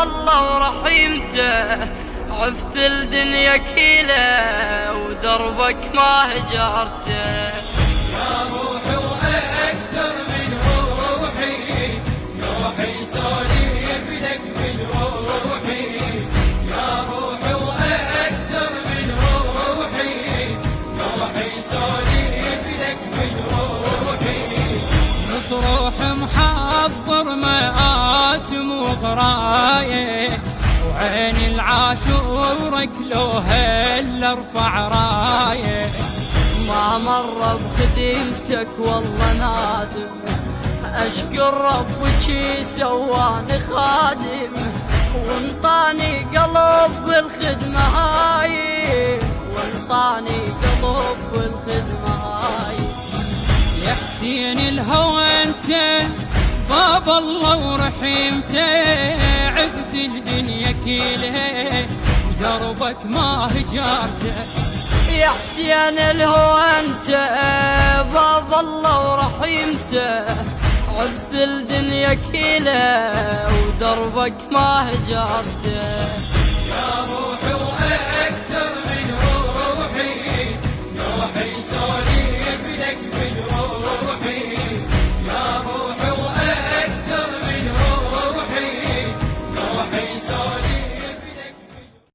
الله ورحيمته، عفت الدنيا كيله ودربك ما هجرته. يا روحي وأكثر من روحي، روحي سولف لك من روحي. يا روحي وأكثر من روحي، روحي سولف لك من روحي. نص روح محضر مآتم وغرايه، وعين العاشور كلوها الا ارفع رايه. ما مر بخدمتك والله نادم، اشكر ربك سواني خادم، وانطاني قلب بالخدمة هاي، وانطاني قلب بالخدمة هاي. يا حسين الهوى انت باب الله ورحمته، عفت الدنيا كلها ودربك ما هجرته. يا حسين الهوى انت باب الله ورحمته، عفت الدنيا كلها ودربك ما هجرته. يا روحي